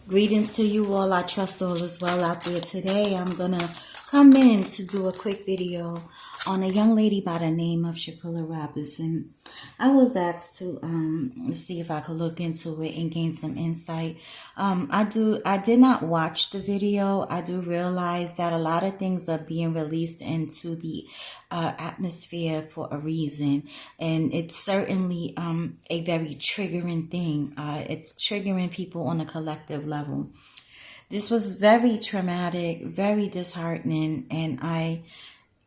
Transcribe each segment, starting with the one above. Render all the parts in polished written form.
Greetings to you all. I trust all is well out there. Today I'm going to come in to do a quick video on a young lady by the name of SHANQUELLA Robinson. I was asked to see if I could look into it and gain some insight. I did not watch the video. I do realize that a lot of things are being released into the atmosphere for a reason, and it's certainly a very triggering thing. It's triggering people on a collective level. This was very traumatic, very disheartening, and I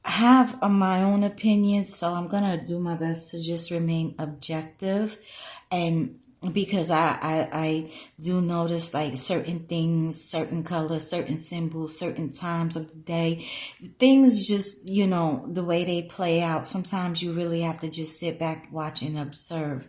have my own opinions, so I'm gonna do my best to just remain objective. And because I do notice like certain things, certain colors, certain symbols, certain times of the day, things just, you know, the way they play out, sometimes you really have to just sit back, watch, and observe.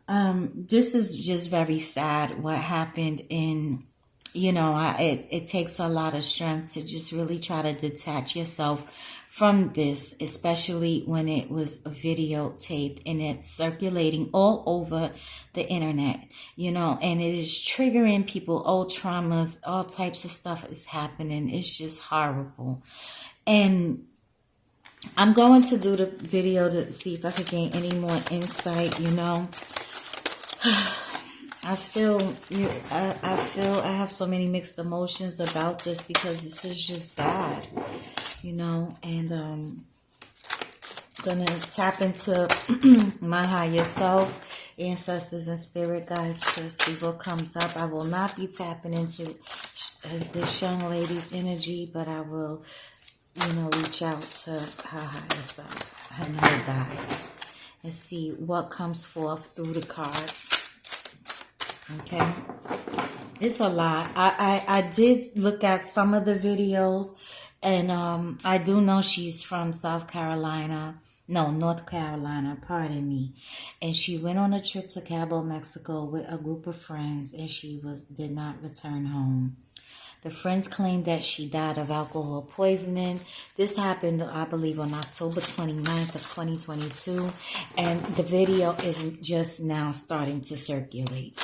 This is just very sad what happened. In you know, it takes a lot of strength to just really try to detach yourself from this, especially when it was videotaped and it's circulating all over the internet, you know, and it is triggering people, old traumas, all types of stuff is happening. It's just horrible. And I'm going to do the video to see if I could gain any more insight, you know. I feel I have so many mixed emotions about this because this is just bad, you know, and gonna tap into my higher self, ancestors, and spirit guides to see what comes up. I will not be tapping into this young lady's energy, but I will, you know, reach out to her higher self and her guides and see what comes forth through the cards. Okay, it's a lot. I did look at some of the videos, and I do know she's from North Carolina, pardon me. And she went on a trip to Cabo, Mexico with a group of friends, and she did not return home. The friends claimed that she died of alcohol poisoning. This happened, I believe, on October 29th of 2022. And the video is just now starting to circulate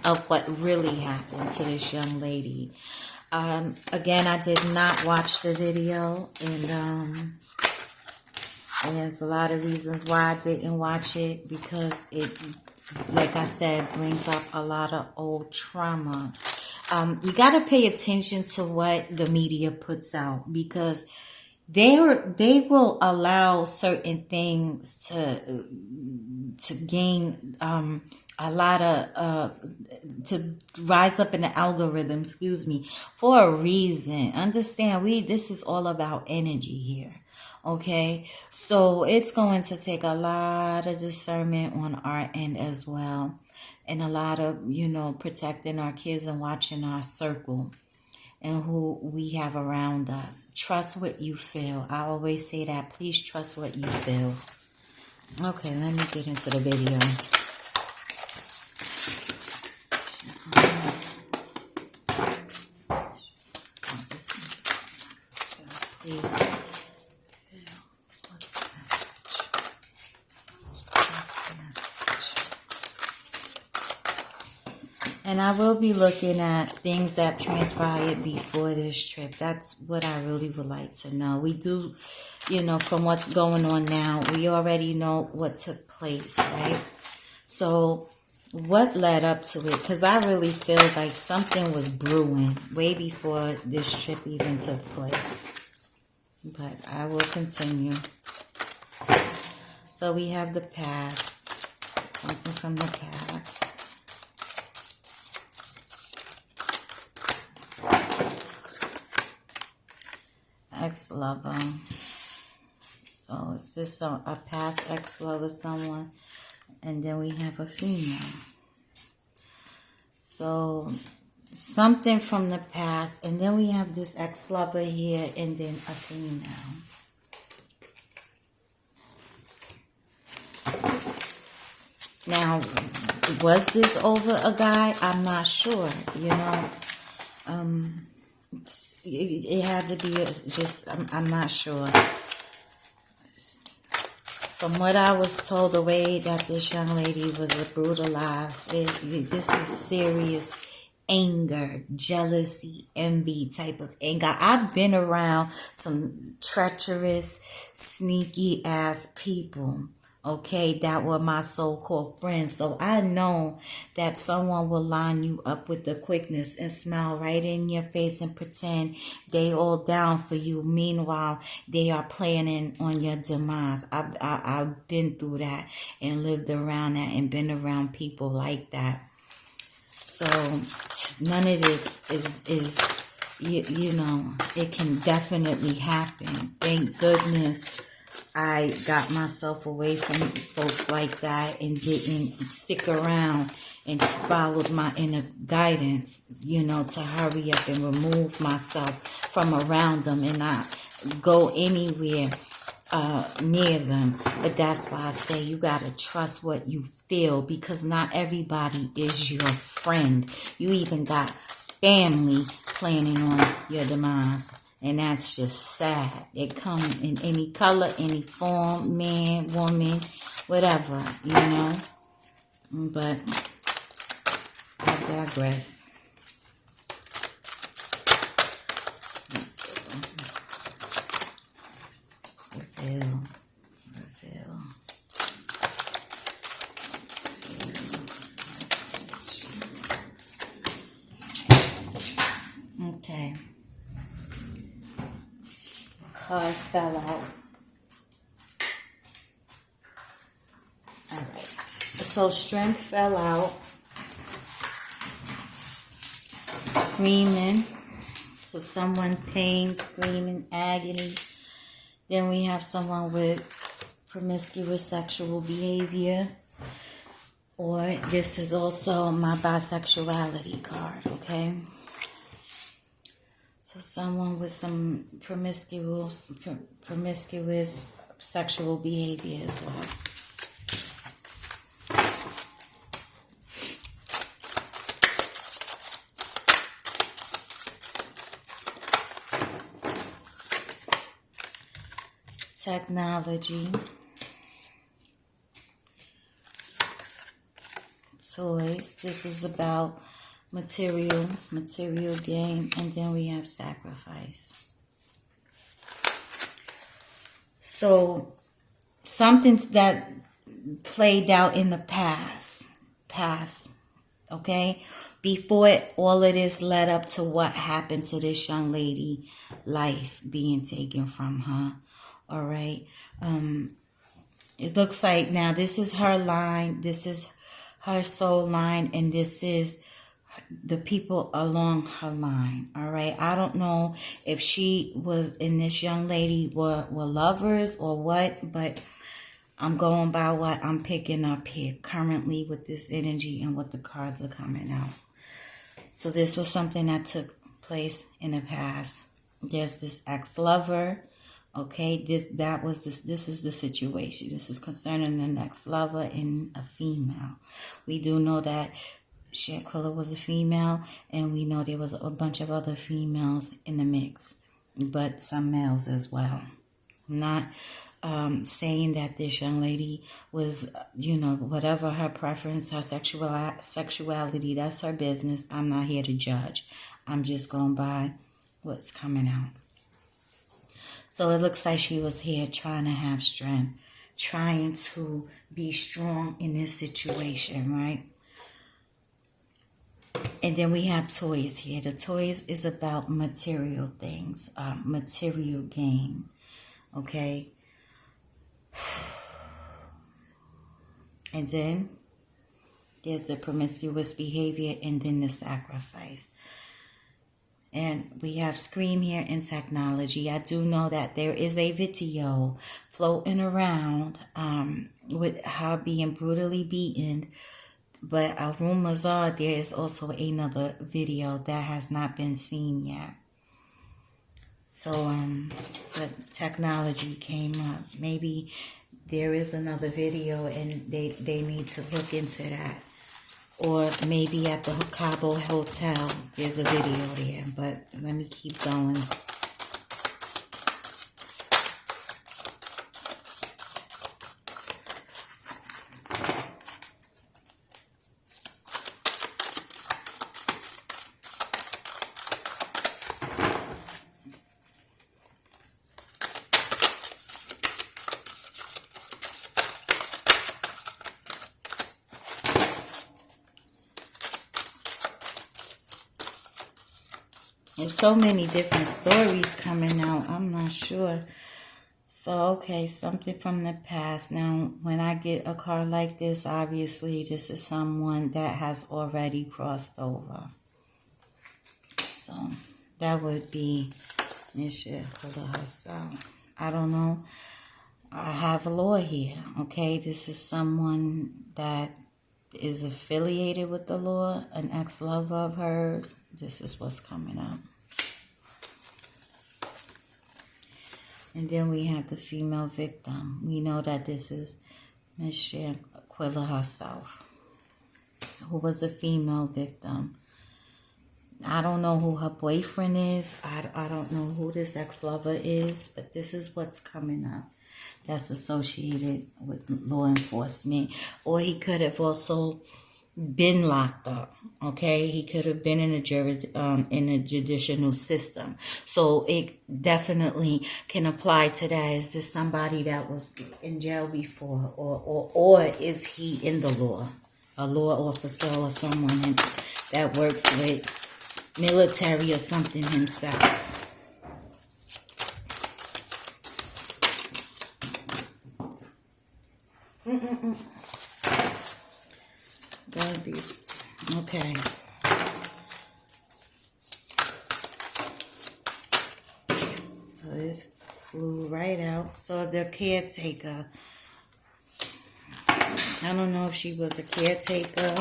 of what really happened to this young lady. Again, I did not watch the video. And there's a lot of reasons why I didn't watch it. Because it, like I said, brings up a lot of old trauma. We got to pay attention to what the media puts out, because they will allow certain things to gain a lot of to rise up in the algorithm, for a reason. Understand, this is all about energy here. Okay, so it's going to take a lot of discernment on our end as well. And a lot of, you know, protecting our kids and watching our circle and who we have around us. Trust what you feel. I always say that. Please trust what you feel. Okay, let me get into the video. Please. And I will be looking at things that transpired before this trip. That's what I really would like to know. We do, you know, from what's going on now, we already know what took place, right? So what led up to it? Because I really feel like something was brewing way before this trip even took place. But I will continue. So we have the past. Something from the past. Ex-lover. So is this a past ex-lover, someone? And then we have a female. So something from the past. And then we have this ex-lover here, and then a female. Now, was this over a guy? I'm not sure, you know. It had to be just, I'm not sure. From what I was told, the way that this young lady was brutalized, this is serious anger, jealousy, envy type of anger. I've been around some treacherous, sneaky ass people, okay, that were my so-called friends. So I know that someone will line you up with the quickness and smile right in your face and pretend they all down for you. Meanwhile, they are planning on your demise. I've been through that and lived around that and been around people like that. So none of this is you know, it can definitely happen. Thank goodness I got myself away from folks like that and didn't stick around and followed my inner guidance, you know, to hurry up and remove myself from around them and not go anywhere near them. But that's why I say you gotta trust what you feel, because not everybody is your friend. You even got family planning on your demise, and that's just sad. It come in any color, any form, man, woman, whatever, you know. But I digress. Reveal. Okay. Card fell out. Alright. So strength fell out. Screaming. So someone pain, screaming, agony. Then we have someone with promiscuous sexual behavior. Or this is also my bisexuality card, okay? So someone with some promiscuous sexual behavior as well. Technology. Toys. This is about material gain, and then we have sacrifice. So something that played out in the past, okay, before all of this led up to what happened to this young lady, life being taken from her. All right. It looks like now this is her line, this is her soul line, and this is the people along her line. All right. I don't know if she was and this young lady were lovers or what, but I'm going by what I'm picking up here currently with this energy and what the cards are coming out. So this was something that took place in the past. There's this ex-lover. Okay, this is the situation. This is concerning the next lover and a female. We do know that SHANQUELLA was a female, and we know there was a bunch of other females in the mix, but some males as well. I'm not saying that this young lady was, you know, whatever her preference, her sexuality, that's her business. I'm not here to judge. I'm just going by what's coming out. So it looks like she was here trying to have strength, trying to be strong in this situation, right? And then we have toys here. The toys is about material things, material gain, okay? And then there's the promiscuous behavior, and then the sacrifice. And we have Scream here in technology. I do know that there is a video floating around with her being brutally beaten. But rumors are there is also another video that has not been seen yet. So, but technology came up. Maybe there is another video and they need to look into that. Or maybe at the Cabo Hotel, there's a video there. But let me keep going. There's so many different stories coming out. I'm not sure. So, okay, something from the past. Now, when I get a card like this, obviously this is someone that has already crossed over. So, that would be Nisha herself. I don't know. I have a law here, okay? This is someone that is affiliated with the law, an ex-lover of hers. This is what's coming up. And then we have the female victim. We know that this is Miss Shanquella herself, who was a female victim. I don't know who her boyfriend is. I don't know who this ex-lover is, but this is what's coming up. That's associated with law enforcement. Or he could have also been locked up, okay? He could have been in a judicial system. So it definitely can apply to that. Is this somebody that was in jail before? Or is he in the law? A law officer or someone that works with military or something himself. That'd be okay. So this flew right out. So the caretaker, I don't know if she was a caretaker,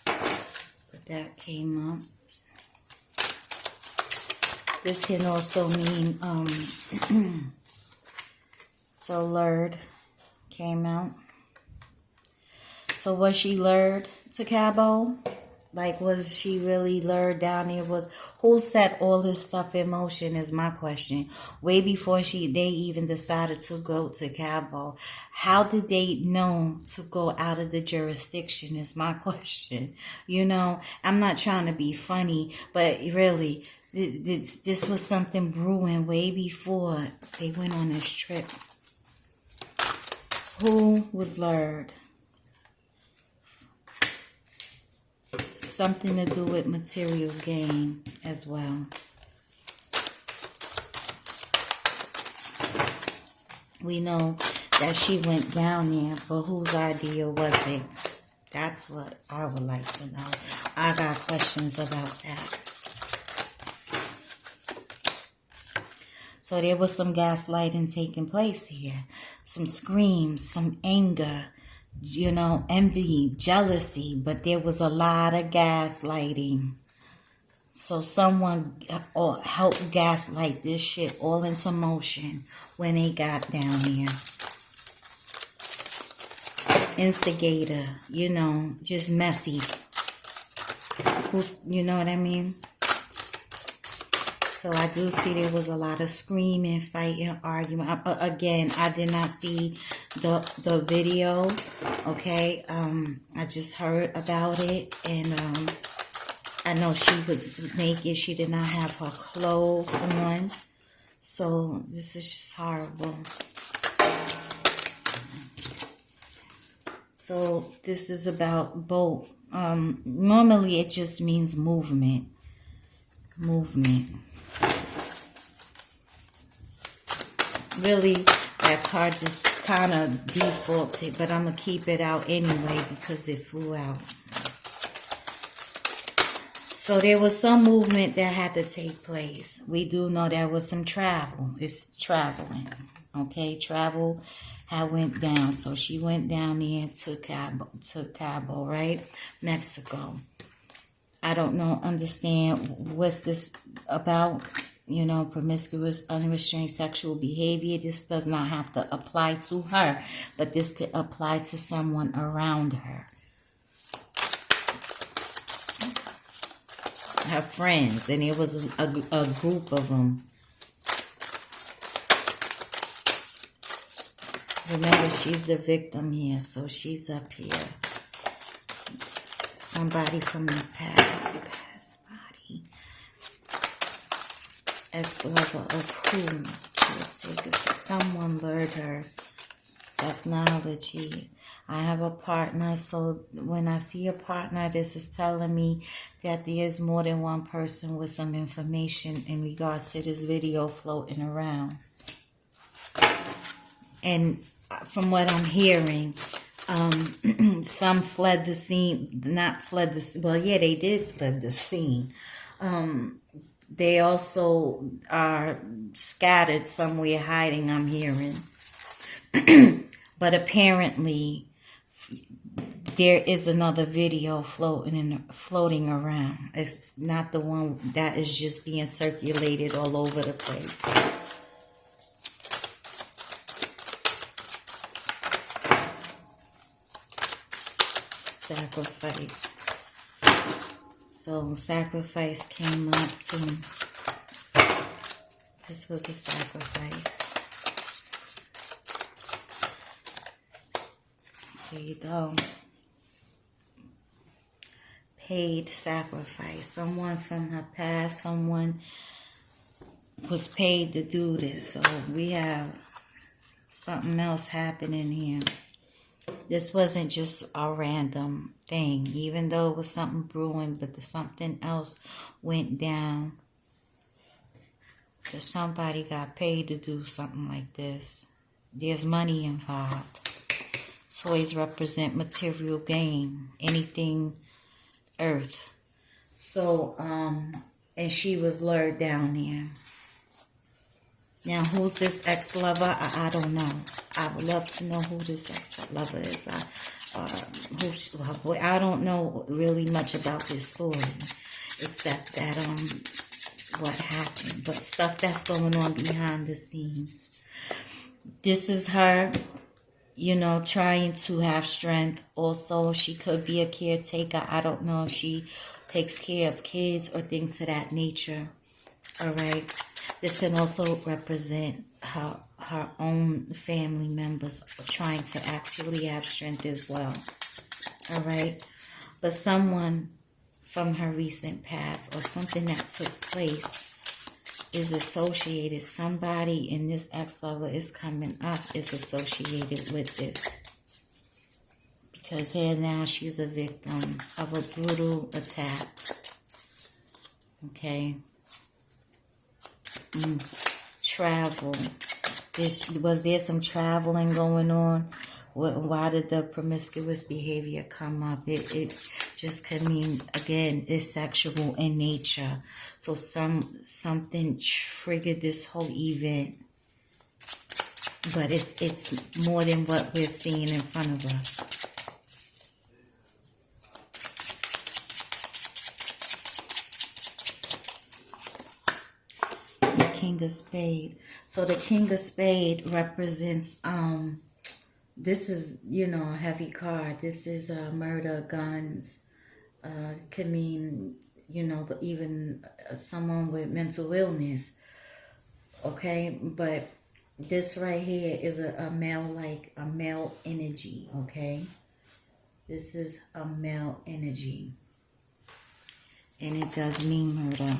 but that came up. This can also mean so lured came out. So was she lured to Cabo? Like, was she really lured down there? Who set all this stuff in motion is my question. Way before they even decided to go to Cabo. How did they know to go out of the jurisdiction is my question. You know, I'm not trying to be funny, but really, this was something brewing way before they went on this trip. Who was lured? Something to do with material gain as well. We know that she went down there, but whose idea was it? That's what I would like to know. I got questions about that. So there was some gaslighting taking place here. Some screams, some anger, you know, envy, jealousy, but there was a lot of gaslighting. So someone helped gaslight this shit all into motion when they got down here. Instigator, you know, just messy. You know what I mean? So I do see there was a lot of screaming, fighting, argument. Again, I did not see the video, okay? I just heard about it, and I know she was naked. She did not have her clothes on. So this is just horrible. So this is about both. Normally it just means movement. Really, that card just kind of defaulted, but I'm going to keep it out anyway because it flew out. So there was some movement that had to take place. We do know there was some travel. It's traveling, okay? Travel had went down. So she went down there to Cabo, right? Mexico. I don't know, understand what's this about. You know, promiscuous, unrestrained sexual behavior. This does not have to apply to her, but this could apply to someone around her. Her friends, and it was a group of them. Remember, she's the victim here, so she's up here. Somebody from the past body. Ex-lover of who? Someone lured her. Technology. I have a partner, so when I see a partner, this is telling me that there is more than one person with some information in regards to this video floating around. And from what I'm hearing, some fled the scene, not fled the, well, yeah, they did fled the scene. They also are scattered somewhere hiding, I'm hearing. But apparently, there is another video floating around. It's not the one that is just being circulated all over the place. Sacrifice. So sacrifice came up to, this was a sacrifice. There you go. Paid sacrifice. Someone from her past, someone was paid to do this. So we have something else happening here. This wasn't just a random thing, even though it was something brewing, but something else went down. That somebody got paid to do something like this. There's money involved. Toys represent material gain, anything earth. So, and she was lured down there. Now, who's this ex-lover? I don't know. I would love to know who this ex-lover is. I don't know really much about this story, except that what happened, but stuff that's going on behind the scenes. This is her, you know, trying to have strength. Also, she could be a caretaker. I don't know if she takes care of kids or things of that nature. All right. This can also represent her own family members trying to actually have strength as well. All right. But someone from her recent past or something that took place is associated. Somebody in this ex-lover is coming up is associated with this. Because here now she's a victim of a brutal attack. Okay. Travel. Was there some traveling going on? Why did the promiscuous behavior come up? It just could mean, again, it's sexual in nature. So something triggered this whole event. But it's more than what we're seeing in front of us. King of Spade. So the King of Spade represents, this is, you know, a heavy card. This is murder, guns. Could mean, you know, even someone with mental illness. Okay, but this right here is a male, like a male energy. Okay, this is a male energy. And it does mean murder.